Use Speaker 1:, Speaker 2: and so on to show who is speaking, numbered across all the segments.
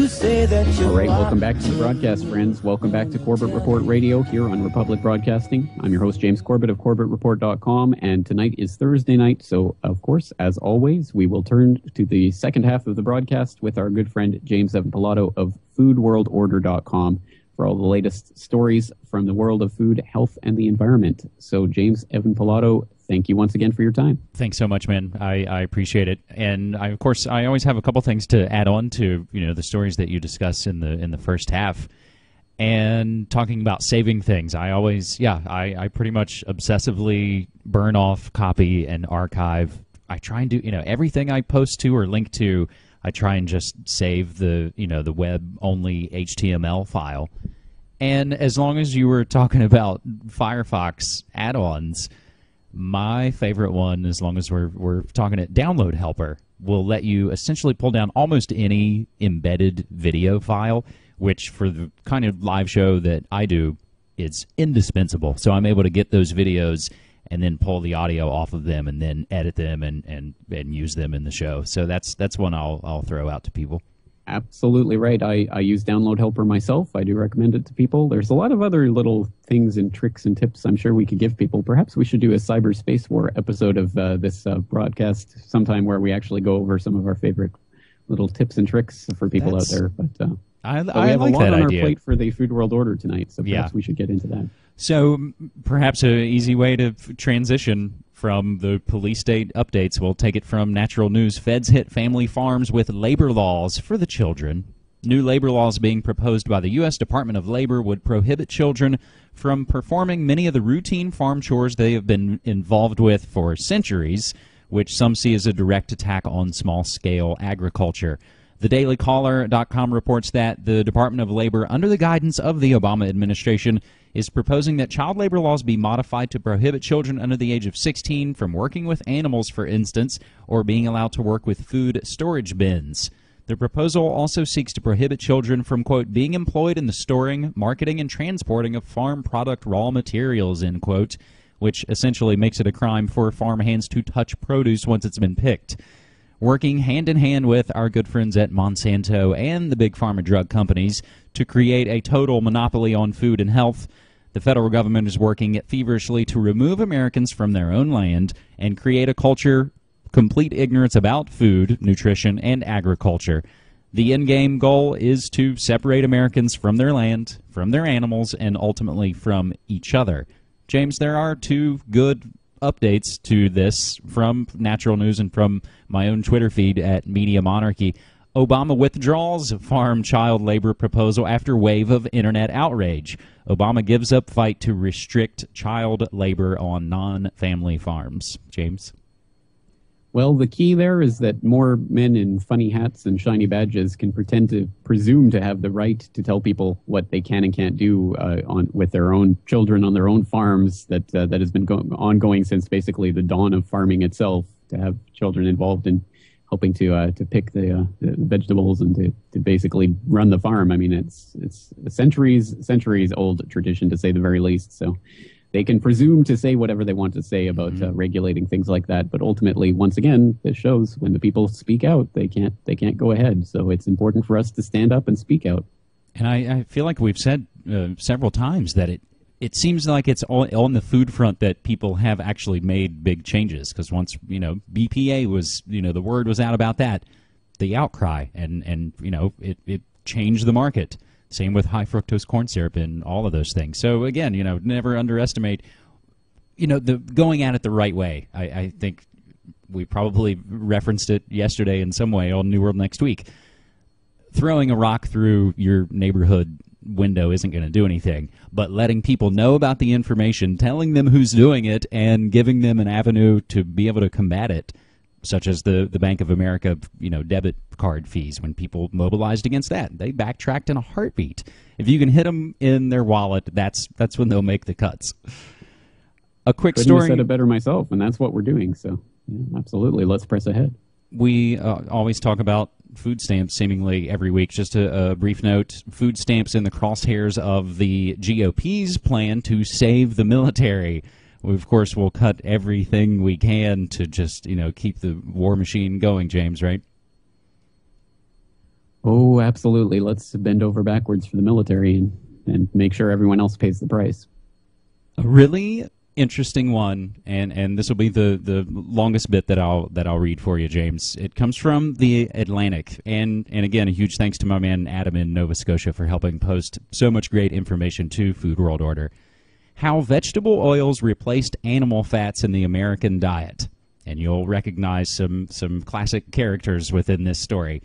Speaker 1: say that you
Speaker 2: All right, welcome back to the broadcast, friends. Welcome back to Corbett Report Radio here on Republic Broadcasting. I'm your host, James Corbett of CorbettReport.com, and tonight is Thursday night, so of course, as always, we will turn to the second half of the broadcast with our good friend James Evan Pilato of FoodWorldOrder.com for all the latest stories from the world of food, health, and the environment. So, James Evan Pilato, thank you once again for your time.
Speaker 3: Thanks so much, man. I appreciate it. And of course, I always have a couple things to add on to, the stories that you discuss in the first half. And talking about saving things, I pretty much obsessively burn off, copy, and archive. I try and do, everything I post to or link to, I try and just save the web-only HTML file. And as long as you were talking about Firefox add-ons, my favorite one, as long as we're talking at Download Helper, will let you essentially pull down almost any embedded video file, which for the kind of live show that I do, is indispensable. So I'm able to get those videos and then pull the audio off of them and then edit them and use them in the show. So that's one I'll throw out to people.
Speaker 2: Absolutely right. I use Download Helper myself. I do recommend it to people. There's a lot of other little things and tricks and tips I'm sure we could give people. Perhaps we should do a Cyberspace War episode of this broadcast sometime where we actually go over some of our favorite little tips and tricks for people out there. But
Speaker 3: I
Speaker 2: we have
Speaker 3: like
Speaker 2: a lot
Speaker 3: that
Speaker 2: on
Speaker 3: idea.
Speaker 2: Our plate for the Food World Order tonight, so perhaps we should get into that.
Speaker 3: So perhaps an easy way to transition from the police state updates, we'll take it from Natural News. Feds hit family farms with labor laws for the children. New labor laws being proposed by the U.S. Department of Labor would prohibit children from performing many of the routine farm chores they have been involved with for centuries, which some see as a direct attack on small-scale agriculture. TheDailyCaller.com reports that the Department of Labor, under the guidance of the Obama administration, is proposing that child labor laws be modified to prohibit children under the age of 16 from working with animals, for instance, or being allowed to work with food storage bins. The proposal also seeks to prohibit children from, quote, being employed in the storing, marketing, and transporting of farm product raw materials, end quote, which essentially makes it a crime for farm hands to touch produce once it's been picked. Working hand-in-hand with our good friends at Monsanto and the big pharma drug companies to create a total monopoly on food and health, the federal government is working feverishly to remove Americans from their own land and create a culture complete ignorance about food, nutrition, and agriculture. The endgame goal is to separate Americans from their land, from their animals, and ultimately from each other. James, there are two good updates to this from Natural News and from my own Twitter feed at Media Monarchy. Obama withdraws farm child labor proposal after wave of internet outrage. Obama gives up fight to restrict child labor on non-family farms. James?
Speaker 2: Well, the key there is that more men in funny hats and shiny badges can presume to have the right to tell people what they can and can't do with their own children on their own farms. That has been ongoing since basically the dawn of farming itself. To have children involved in helping to pick the vegetables and to basically run the farm. I mean, it's a centuries old tradition, to say the very least. So they can presume to say whatever they want to say about regulating things like that, but ultimately, once again, this shows when the people speak out, they can't go ahead. So it's important for us to stand up and speak out.
Speaker 3: And I feel like we've said several times that it seems like it's on the food front that people have actually made big changes. Because once BPA was the word was out about that, the outcry and it changed the market. Same with high fructose corn syrup and all of those things. So again, never underestimate, the going at it the right way. I think we probably referenced it yesterday in some way on New World Next Week. Throwing a rock through your neighborhood window isn't going to do anything, but letting people know about the information, telling them who's doing it, and giving them an avenue to be able to combat it, such as the Bank of America, debit card fees. When people mobilized against that, they backtracked in a heartbeat. If you can hit them in their wallet, that's when they'll make the cuts. A quick story.
Speaker 2: Couldn't have said it better myself, and that's what we're doing. So, yeah, absolutely, let's press ahead.
Speaker 3: We always talk about food stamps seemingly every week. Just a brief note, food stamps in the crosshairs of the GOP's plan to save the military. We, of course, will cut everything we can to just, keep the war machine going, James, right?
Speaker 2: Oh, Oh, absolutely. Let's bend over backwards for the military and make sure everyone else pays the price.
Speaker 3: A really interesting one, and this will be the longest bit that I'll read for you, James. It comes from the Atlantic, and again, a huge thanks to my man Adam in Nova Scotia for helping post so much great information to Food World Order. How vegetable oils replaced animal fats in the American diet. And you'll recognize some classic characters within this story.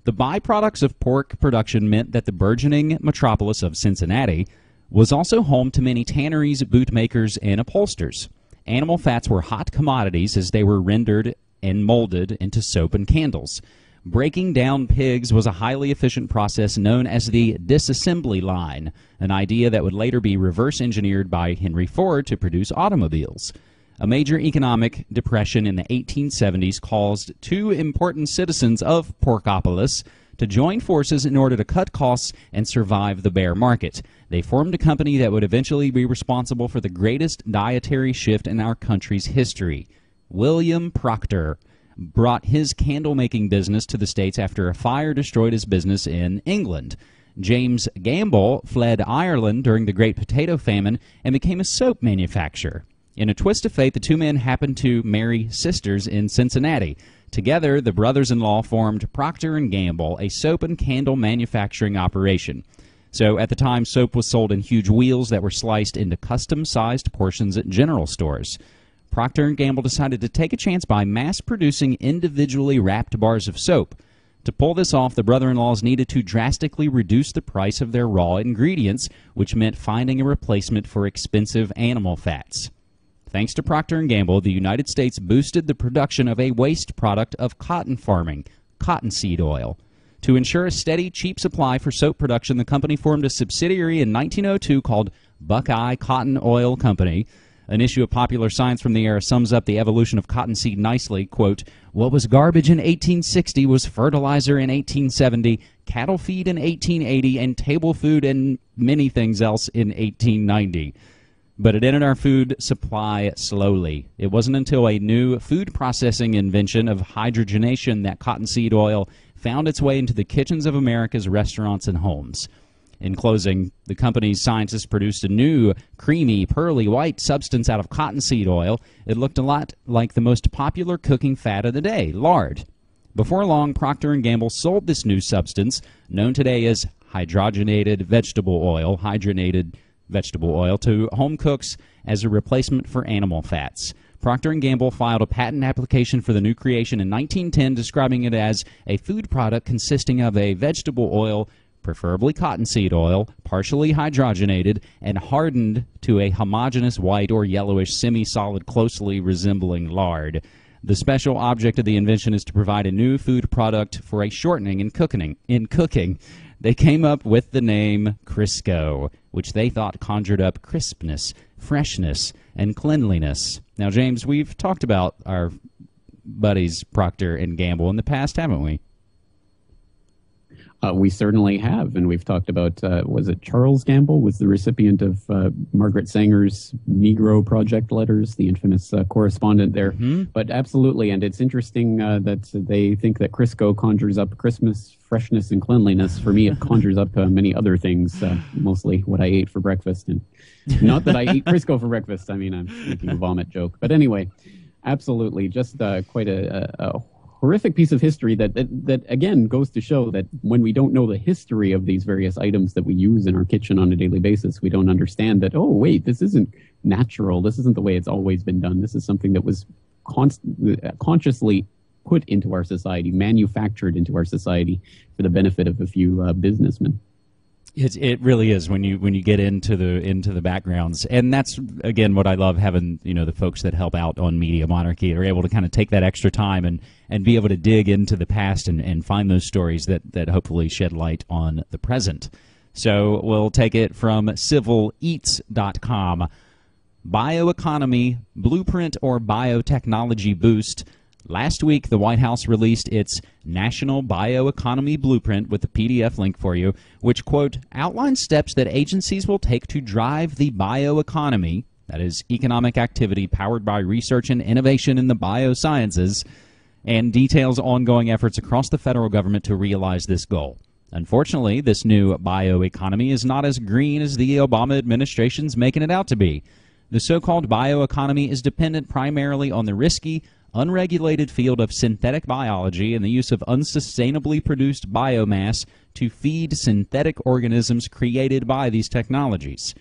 Speaker 3: The byproducts of pork production meant that the burgeoning metropolis of Cincinnati was also home to many tanneries, bootmakers, and upholsters. Animal fats were hot commodities as they were rendered and molded into soap and candles. Breaking down pigs was a highly efficient process known as the disassembly line, an idea that would later be reverse-engineered by Henry Ford to produce automobiles. A major economic depression in the 1870s caused two important citizens of Porkopolis to join forces in order to cut costs and survive the bear market. They formed a company that would eventually be responsible for the greatest dietary shift in our country's history. William Procter brought his candle-making business to the States after a fire destroyed his business in England. James Gamble fled Ireland during the Great Potato Famine and became a soap manufacturer. In a twist of fate, the two men happened to marry sisters in Cincinnati. Together, the brothers-in-law formed Procter & Gamble, a soap and candle manufacturing operation. So at the time, soap was sold in huge wheels that were sliced into custom-sized portions at general stores. Procter & Gamble decided to take a chance by mass-producing individually wrapped bars of soap. To pull this off, the brother-in-laws needed to drastically reduce the price of their raw ingredients, which meant finding a replacement for expensive animal fats. Thanks to Procter & Gamble, the United States boosted the production of a waste product of cotton farming, cottonseed oil. To ensure a steady, cheap supply for soap production, the company formed a subsidiary in 1902 called Buckeye Cotton Oil Company. An issue of Popular Science from the era sums up the evolution of cottonseed nicely. Quote, "What was garbage in 1860 was fertilizer in 1870, cattle feed in 1880, and table food and many things else in 1890. But it entered our food supply slowly. It wasn't until a new food processing invention of hydrogenation that cottonseed oil found its way into the kitchens of America's restaurants and homes." In closing, the company's scientists produced a new, creamy, pearly white substance out of cottonseed oil. It looked a lot like the most popular cooking fat of the day, lard. Before long, Procter & Gamble sold this new substance, known today as hydrogenated vegetable oil, to home cooks as a replacement for animal fats. Procter & Gamble filed a patent application for the new creation in 1910, describing it as a food product consisting of a vegetable oil, preferably cottonseed oil, partially hydrogenated and hardened to a homogeneous white or yellowish semi-solid closely resembling lard. The special object of the invention is to provide a new food product for a shortening in cooking. They came up with the name Crisco, which they thought conjured up crispness, freshness, and cleanliness. Now, James, we've talked about our buddies Procter and Gamble in the past, haven't we?
Speaker 2: We certainly have, and we've talked about, was it Charles Gamble was the recipient of Margaret Sanger's Negro Project letters, the infamous correspondent there. Mm-hmm. But absolutely, and it's interesting that they think that Crisco conjures up Christmas, freshness, and cleanliness. For me, it conjures up many other things, mostly what I ate for breakfast. And not that I eat Crisco for breakfast. I mean, I'm making a vomit joke. But anyway, absolutely, just quite a horrific piece of history that again goes to show that when we don't know the history of these various items that we use in our kitchen on a daily basis, we don't understand that, oh, wait, this isn't natural. This isn't the way it's always been done. This is something that was consciously put into our society, manufactured into our society for the benefit of a few businessmen.
Speaker 3: It really is when you get into the backgrounds, and that's again what I love, having the folks that help out on Media Monarchy are able to kind of take that extra time and be able to dig into the past and find those stories that hopefully shed light on the present. So we'll take it from civileats.com. Bioeconomy, blueprint, or biotechnology boost. Last week, the White House released its National Bioeconomy Blueprint with a PDF link for you, which, quote, outlines steps that agencies will take to drive the bioeconomy, that is, economic activity powered by research and innovation in the biosciences, and details ongoing efforts across the federal government to realize this goal. Unfortunately, this new bioeconomy is not as green as the Obama administration's making it out to be. The so-called bioeconomy is dependent primarily on the risky, unregulated field of synthetic biology and the use of unsustainably produced biomass to feed synthetic organisms created by these technologies.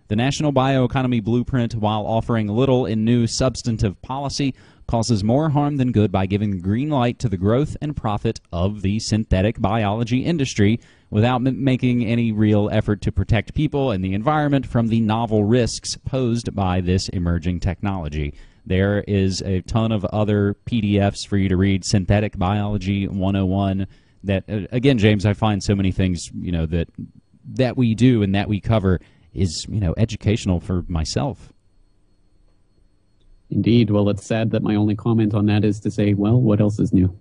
Speaker 3: The National Bioeconomy Blueprint, while offering little in new substantive policy, causes more harm than good by giving green light to the growth and profit of the synthetic biology industry without making any real effort to protect people and the environment from the novel risks posed by this emerging technology. There is a ton of other PDFs for you to read, Synthetic Biology 101, that, again, James, I find so many things, that we do and that we cover is, educational for myself.
Speaker 2: Indeed. Well, it's sad that my only comment on that is to say, well, what else is new?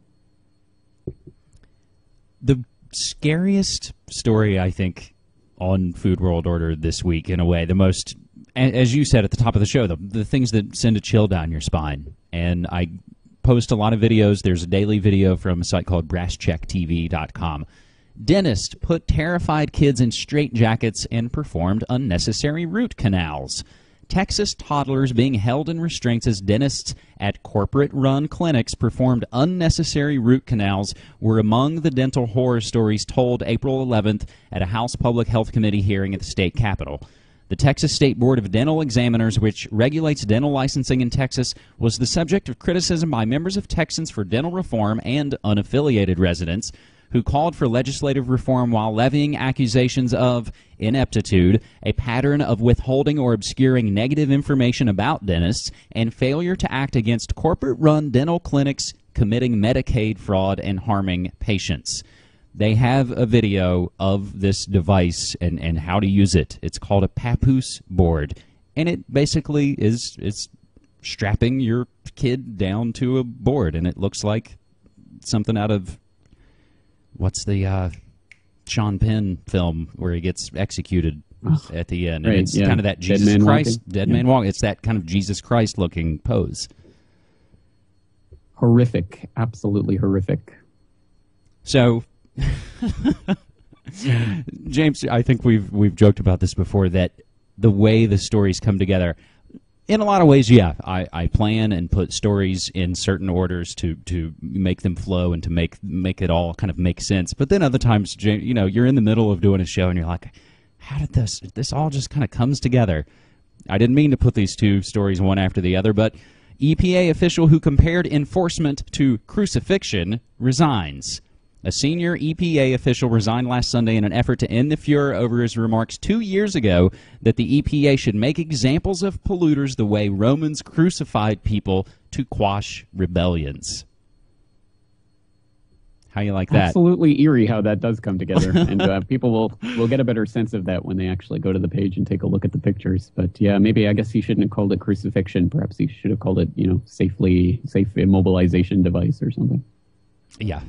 Speaker 3: The scariest story, I think, on Food World Order this week, in a way, the most, as you said at the top of the show, the things that send a chill down your spine. And I post a lot of videos. There's a daily video from a site called BrassCheckTV.com. Dentist put terrified kids in straitjackets and performed unnecessary root canals. Texas toddlers being held in restraints as dentists at corporate-run clinics performed unnecessary root canals were among the dental horror stories told April 11th at a House Public Health Committee hearing at the state capitol. The Texas State Board of Dental Examiners, which regulates dental licensing in Texas, was the subject of criticism by members of Texans for Dental Reform and unaffiliated residents, who called for legislative reform while levying accusations of ineptitude, a pattern of withholding or obscuring negative information about dentists, and failure to act against corporate-run dental clinics committing Medicaid fraud and harming patients. They have a video of this device and how to use it. It's called a papoose board, and it basically is strapping your kid down to a board, and it looks like something out of... what's the Sean Penn film where he gets executed at the end?
Speaker 2: Right,
Speaker 3: and it's kind of that Jesus Christ, Dead Man Walking. It's that kind of Jesus Christ-looking pose.
Speaker 2: Horrific. Absolutely horrific.
Speaker 3: So, James, I think we've joked about this before, that the way the stories come together, in a lot of ways, yeah, I plan and put stories in certain orders to make them flow and to make it all kind of make sense. But then other times, you're in the middle of doing a show and you're like, how did this all just kind of comes together? I didn't mean to put these two stories one after the other, but EPA official who compared enforcement to crucifixion resigns. A senior EPA official resigned last Sunday in an effort to end the furor over his remarks 2 years ago that the EPA should make examples of polluters the way Romans crucified people to quash rebellions. How you like that?
Speaker 2: Absolutely eerie how that does come together. And people will get a better sense of that when they actually go to the page and take a look at the pictures. But yeah, maybe I guess he shouldn't have called it crucifixion. Perhaps he should have called it, safe immobilization device or something.
Speaker 3: Yeah.